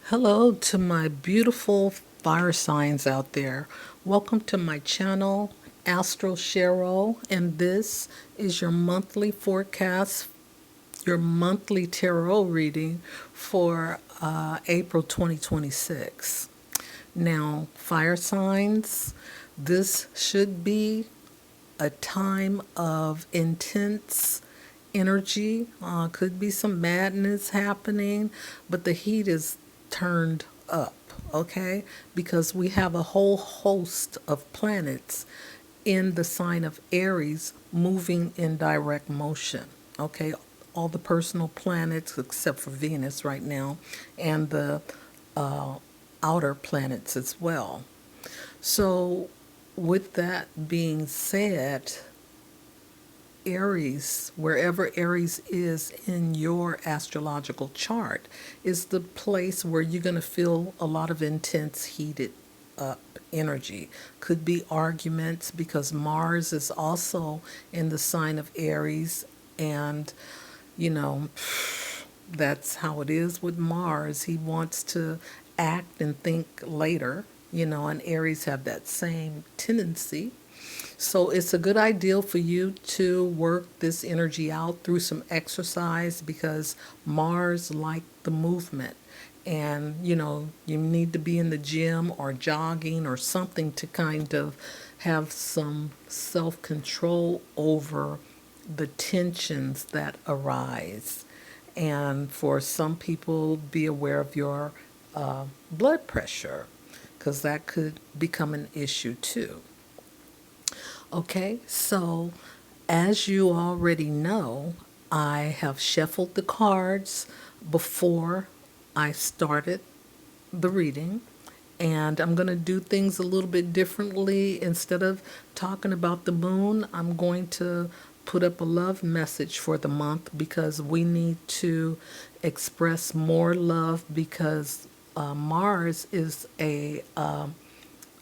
Hello to my beautiful fire signs out there. Welcome to my channel, Astro Shero, and this is your monthly forecast, your monthly tarot reading for April 2026. Now, fire signs, this should be a time of intense energy. Could be some madness happening, but the heat is turned up, okay? Because we have a whole host of planets in the sign of Aries moving in direct motion, okay? All the personal planets except for Venus right now, and the outer planets as well. So, with that being said, Aries, wherever Aries is in your astrological chart, is the place where you're going to feel a lot of intense, heated up energy. Could be arguments because Mars is also in the sign of Aries, and you know, that's how it is with Mars. He wants to act and think later, and Aries have that same tendency. So it's a good idea for you to work this energy out through some exercise because Mars like the movement. And you need to be in the gym or jogging or something to kind of have some self-control over the tensions that arise. And for some people, be aware of your blood pressure because that could become an issue too. Okay, so as you already know, I have shuffled the cards before I started the reading, and I'm going to do things a little bit differently. Instead of talking about the moon, I'm going to put up a love message for the month because we need to express more love because Mars is a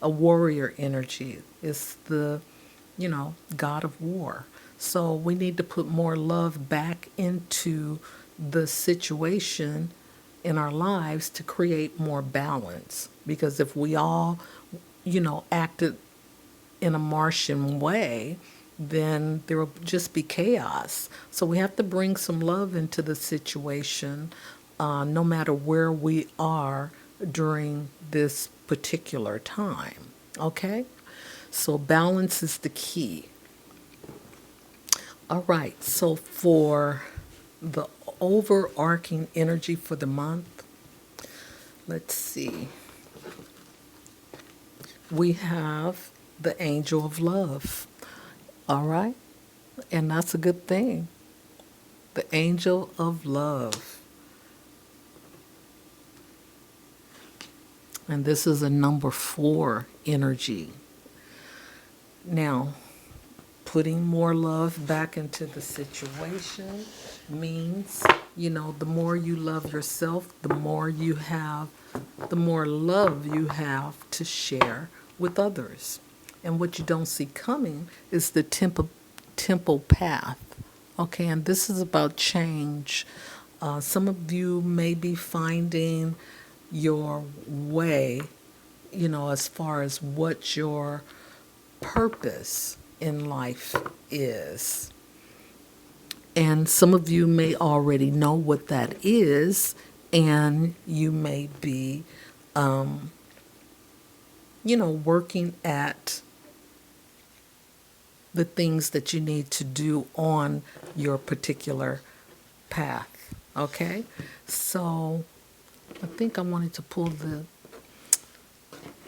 warrior energy. It's the God of war. So we need to put more love back into the situation in our lives to create more balance. Because if we all, acted in a Martian way, then there will just be chaos. So we have to bring some love into the situation, no matter where we are during this particular time. Okay? So balance is the key. All right, so for the overarching energy for the month, let's see. We have the angel of love. All right, and that's a good thing. The angel of love. And this is a number 4 energy. Now, putting more love back into the situation means, the more you love yourself, the more you have, the more love you have to share with others. And what you don't see coming is the temple path. Okay, and this is about change. Some of you may be finding your way, as far as what your purpose in life is. And some of you may already know what that is, and you may be, working at the things that you need to do on your particular path. Okay? So I think I wanted to pull the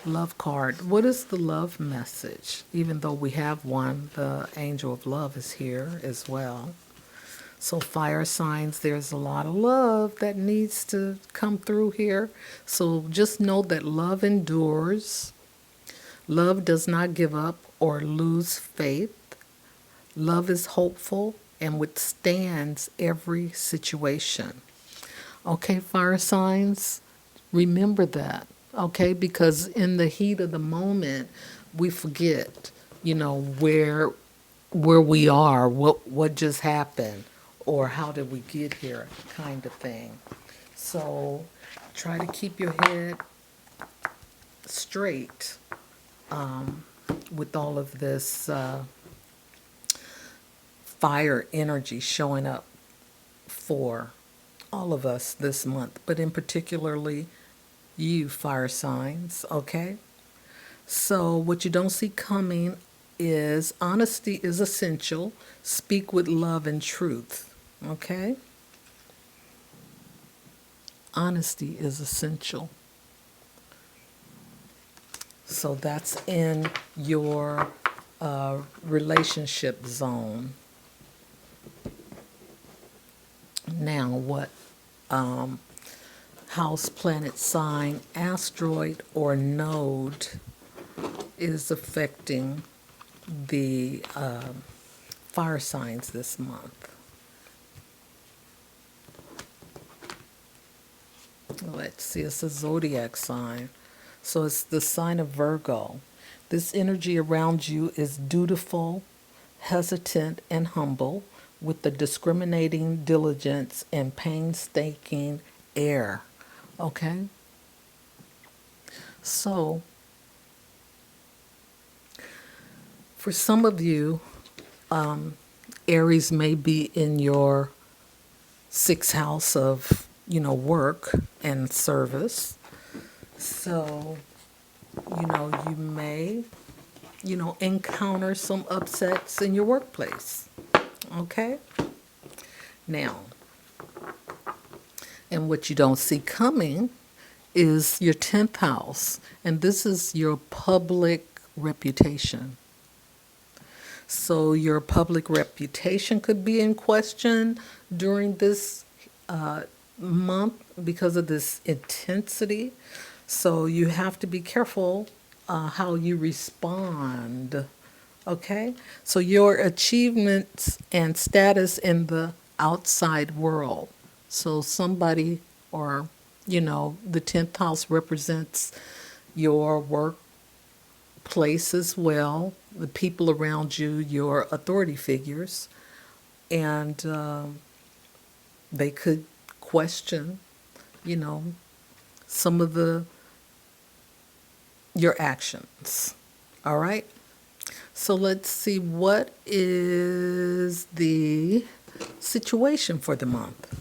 love card. What is the love message? Even though we have one, the angel of love is here as well. So fire signs, there's a lot of love that needs to come through here. So just know that love endures. Love does not give up or lose faith. Love is hopeful and withstands every situation. Okay, fire signs, remember that. Okay, because in the heat of the moment, we forget, where we are, what just happened, or how did we get here, kind of thing. So Try to keep your head straight with all of this fire energy showing up for all of us this month, but in particularly you fire signs, okay? So what you don't see coming is honesty is essential. Speak with love and truth, okay? Honesty is essential. So that's in your relationship zone. Now, what house, planet, sign, asteroid, or node is affecting the fire signs this month? Let's see, it's a zodiac sign. So it's the sign of Virgo. This energy around you is dutiful, hesitant, and humble, with the discriminating diligence and painstaking air. Okay? So, for some of you, Aries may be in your sixth house of, work and service. So, you may, encounter some upsets in your workplace. Okay? Now, and what you don't see coming is your 10th house, and this is your public reputation. So your public reputation could be in question during this month because of this intensity. So you have to be careful how you respond. Okay? So your achievements and status in the outside world. So somebody or, the 10th house represents your workplace as well, the people around you, your authority figures, and they could question, some of your actions. All right? So let's see, what is the situation for the month?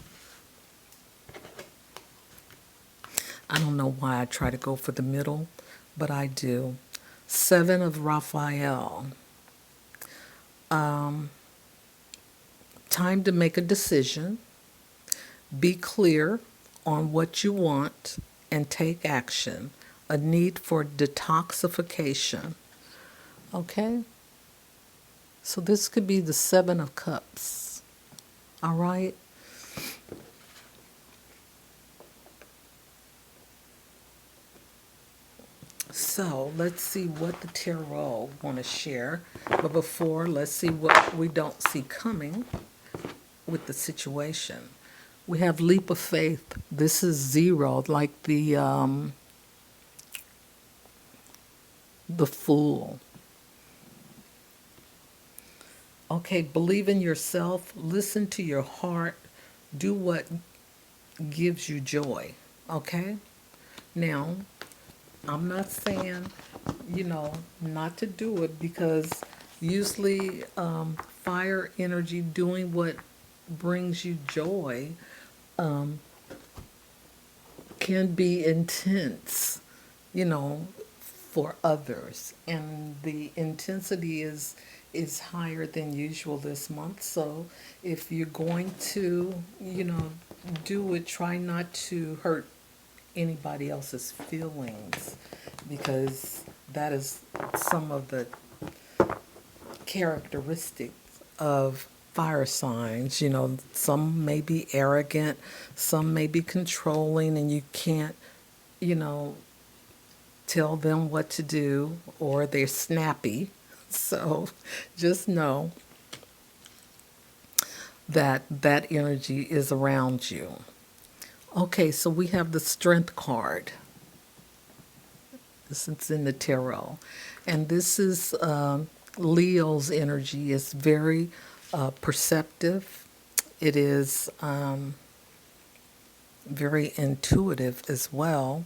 I don't know why I try to go for the middle, but I do. 7 of Raphael. Time to make a decision. Be clear on what you want and take action. A need for detoxification. Okay? So this could be the 7 of Cups. All right? So let's see what the tarot want to share. But before, let's see what we don't see coming with the situation. We have leap of faith. This is 0, like the Fool. Okay, believe in yourself. Listen to your heart. Do what gives you joy. Okay? Now, I'm not saying, not to do it, because usually fire energy, doing what brings you joy, can be intense, for others. And the intensity is higher than usual this month. So if you're going to, do it, try not to hurt anybody else's feelings, because that is some of the characteristics of fire signs. Some may be arrogant, some may be controlling, and you can't, tell them what to do, or they're snappy. So just know that energy is around you. Okay, so we have the Strength card. This is in the tarot. And this is Leo's energy. It's very perceptive. It is very intuitive as well,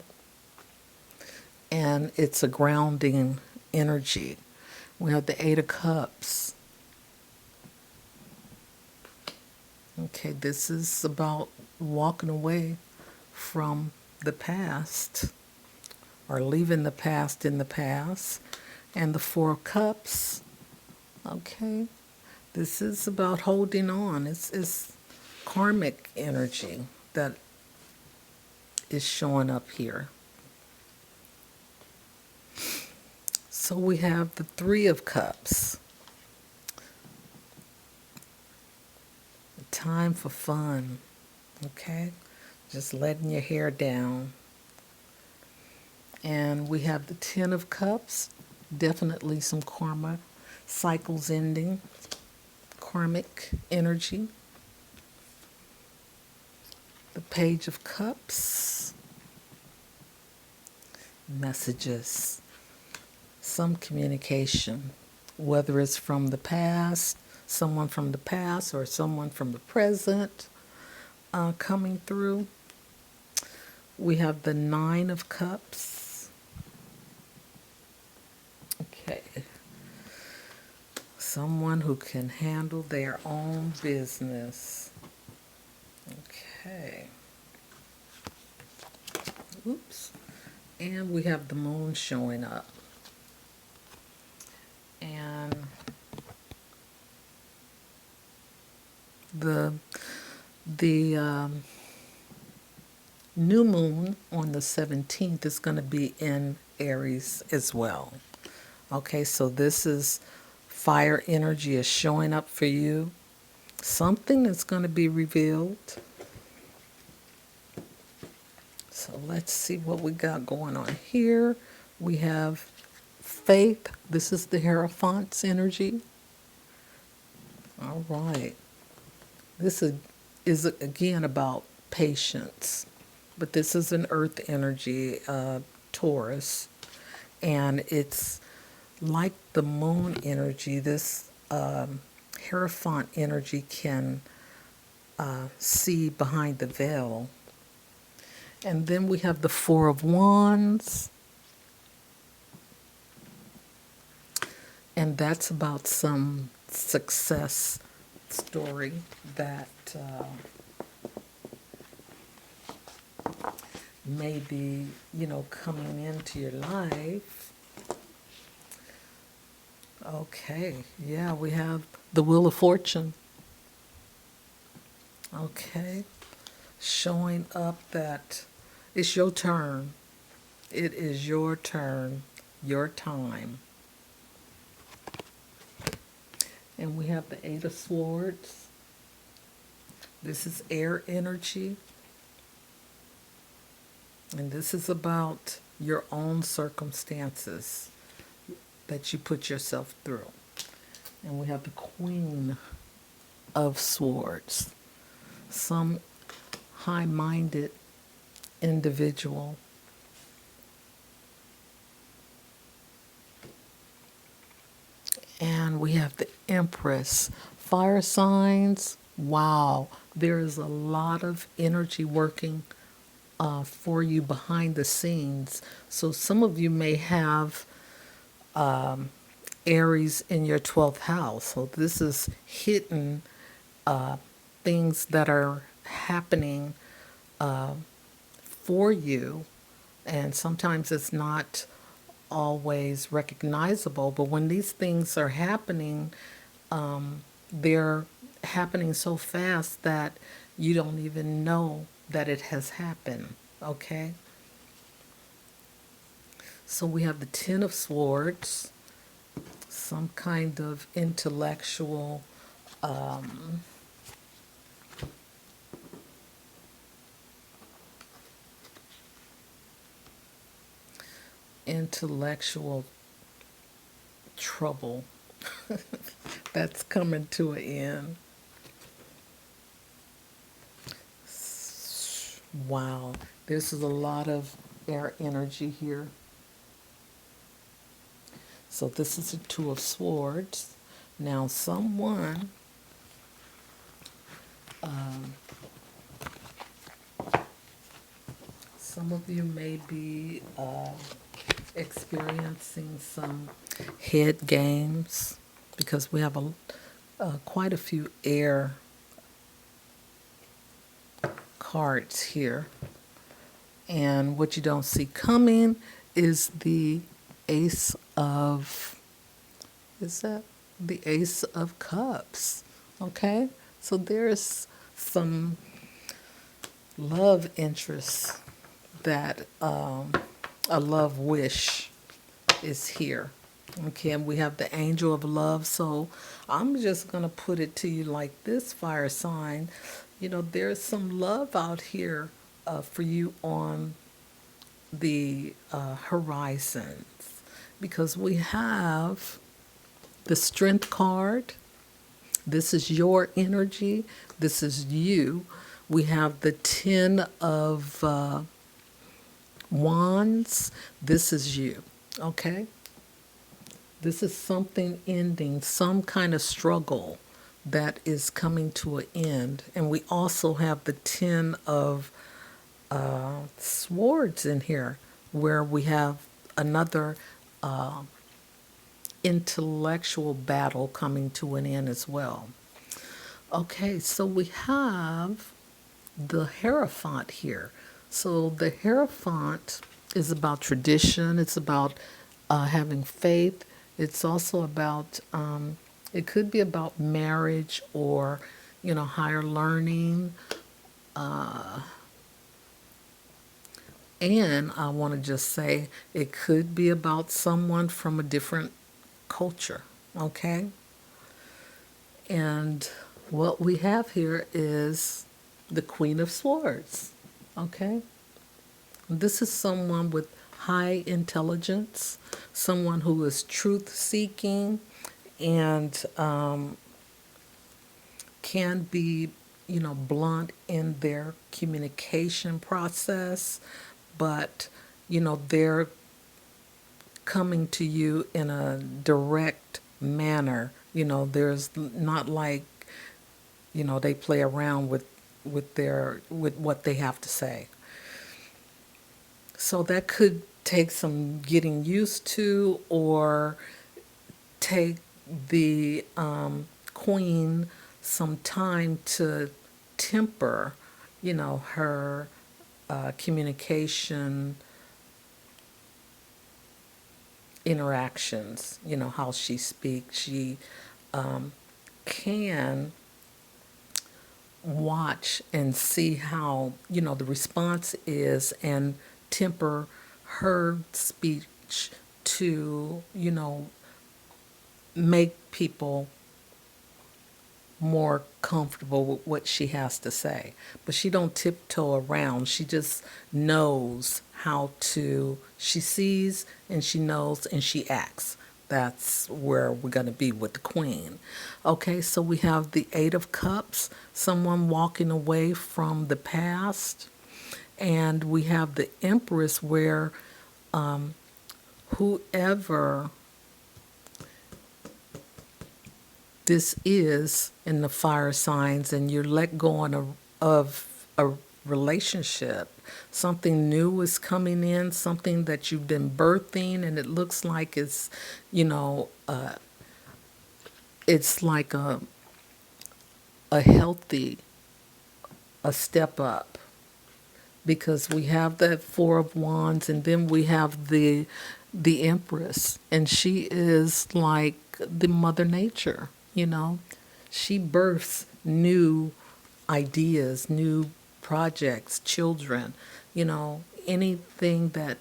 and it's a grounding energy. We have the Eight of Cups. Okay, this is about walking away from the past or leaving the past in the past. And the Four of Cups, okay, this is about holding on. It's karmic energy that is showing up here. So we have the Three of Cups. Time for fun, okay? Just letting your hair down. And we have the Ten of Cups. Definitely some karma cycles ending, karmic energy. The Page of Cups. Messages. Some communication, whether it's from the past, someone from the past, or someone from the present coming through. We have the Nine of Cups. Okay. Someone who can handle their own business. Okay. Oops. And we have the Moon showing up. And the new moon on the 17th is going to be in Aries as well. Okay, so this is fire energy is showing up for you. Something is going to be revealed. So let's see what we got going on here. We have Faith. This is the Hierophant's energy. All right. This is again about patience, but this is an earth energy, Taurus, and it's like the moon energy. This Hierophant energy can see behind the veil. And then we have the Four of Wands. And that's about some success story that may be, coming into your life. Okay, yeah, we have the Wheel of Fortune. Okay, showing up that it's your turn. It is your turn, your time. And we have the Eight of Swords. This is air energy. And this is about your own circumstances that you put yourself through. And we have the Queen of Swords. Some high-minded individual. And we have the Empress. Fire signs, wow, there is a lot of energy working for you behind the scenes. So some of you may have Aries in your 12th house. So this is hidden things that are happening for you. And sometimes it's not always recognizable, but when these things are happening, they're happening so fast that you don't even know that it has happened, okay? So we have the Ten of Swords, some kind of intellectual intellectual trouble that's coming to an end. Wow, this is a lot of air energy here. So this is a Two of Swords. Now someone Some of you may be experiencing some head games because we have quite a few air cards here. And what you don't see coming is the Ace of, is that the Ace of Cups? Okay, so there's some love interest that a love wish is here. Okay, and we have the angel of love. So I'm just going to put it to you like this, fire sign. You know, there's some love out here for you on the horizons because we have the strength card. This is your energy. This is you. We have the 10 of wands. This is you. Okay? This is something ending, some kind of struggle that is coming to an end. And we also have the 10 of swords in here, where we have another intellectual battle coming to an end as well. Okay, so we have the Hierophant here. So the Hierophant is about tradition, it's about having faith, it's also about, it could be about marriage or, you know, higher learning. And I want to just say it could be about someone from a different culture, okay? And what we have here is the Queen of Swords, okay? This is someone with high intelligence, someone who is truth seeking and can be, you know, blunt in their communication process, but, you know, they're coming to you in a direct manner. You know, there's not like, you know, they play around with what they have to say. So that could take some getting used to, or take the queen some time to temper, you know, her communication interactions, you know, how she speaks. She can watch and see how, you know, the response is, and temper her speech to, you know, make people more comfortable with what she has to say. But she don't tiptoe around. She just knows how to, she sees and she knows and she acts. That's where we're going to be with the queen. Okay, so we have the 8 of Cups, someone walking away from the past. And we have the Empress, where whoever this is in the fire signs, and you're let go of a relationship. Something new is coming in, something that you've been birthing, and it looks like it's, you know, it's like a healthy, a step up. Because we have that 4 of Wands, and then we have the Empress, and she is like the Mother Nature, you know. She births new ideas, new projects, children, you know, anything that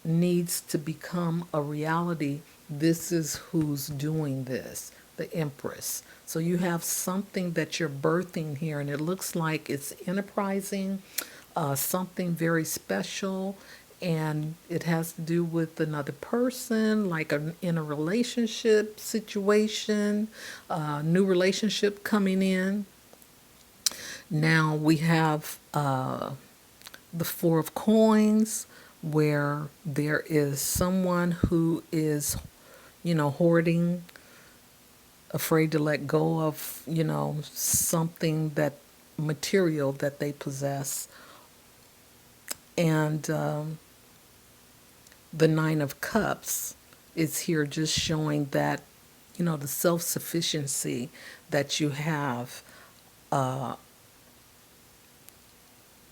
needs to become a reality. This is who's doing this, the Empress. So you have something that you're birthing here, and it looks like it's enterprising, something very special, and it has to do with another person, like in a relationship situation, new relationship coming in. Now we have the 4 of Coins, where there is someone who is, you know, hoarding, afraid to let go of, you know, something that material that they possess, And the Nine of Cups is here just showing that, the self-sufficiency that you have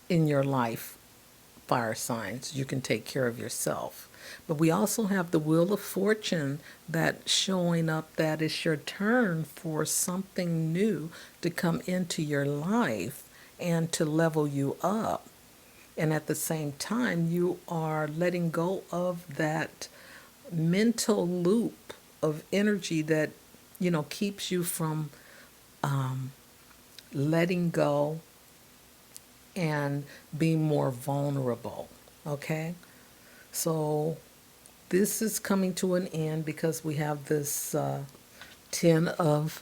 in your life, fire signs. You can take care of yourself. But we also have the Wheel of Fortune that showing up that it's your turn for something new to come into your life and to level you up. And at the same time, you are letting go of that mental loop of energy that, keeps you from letting go and being more vulnerable. Okay? So this is coming to an end because we have this Ten of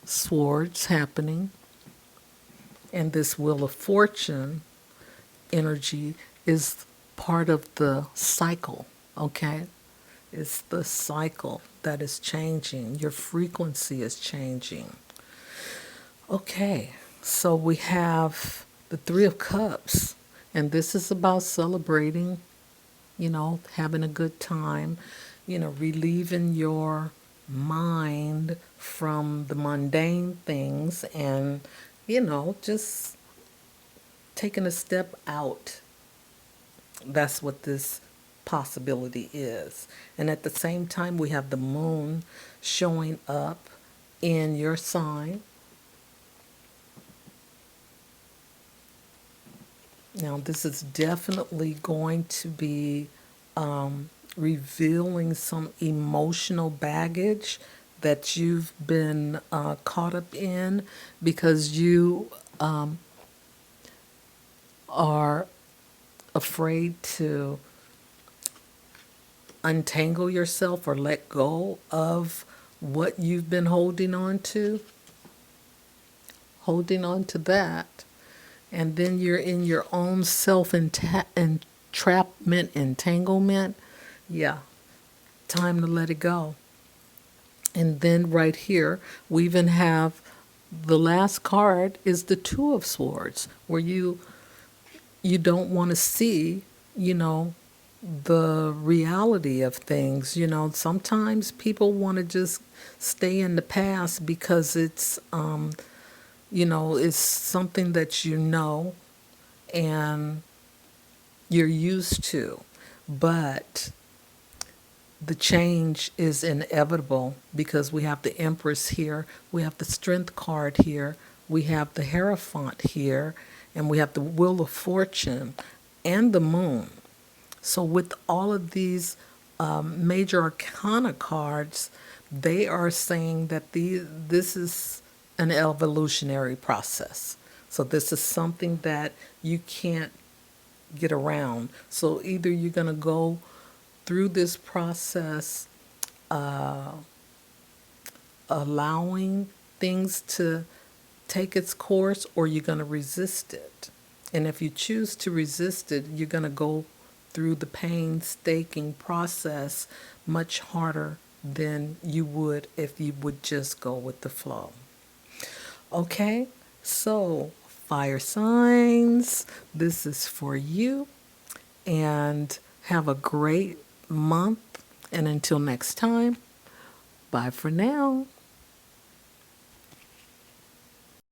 Swords happening, and this Wheel of Fortune energy is part of the cycle, okay? It's the cycle that is changing. Your frequency is changing. Okay, so we have the Three of Cups, and this is about celebrating, having a good time, relieving your mind from the mundane things and, just taking a step out. That's what this possibility is. And at the same time, we have the moon showing up in your sign. Now, this is definitely going to be revealing some emotional baggage that you've been caught up in because you are afraid to untangle yourself or let go of what you've been holding on to that. And then you're in your own entrapment, entanglement. Yeah, time to let it go. And then right here, we even have the last card is the Two of Swords, where you don't want to see, the reality of things. Sometimes people want to just stay in the past because it's something that and you're used to. But the change is inevitable because we have the Empress here, we have the Strength card here, we have the Hierophant here, and we have the Wheel of Fortune and the Moon. So with all of these major arcana cards, they are saying that this is an evolutionary process. So this is something that you can't get around. So either you're going to go through this process allowing things to take its course, or you're going to resist it. And if you choose to resist it, you're going to go through the painstaking process much harder than you would if you would just go with the flow. Okay, so fire signs, this is for you, and have a great month. And until next time, bye for now.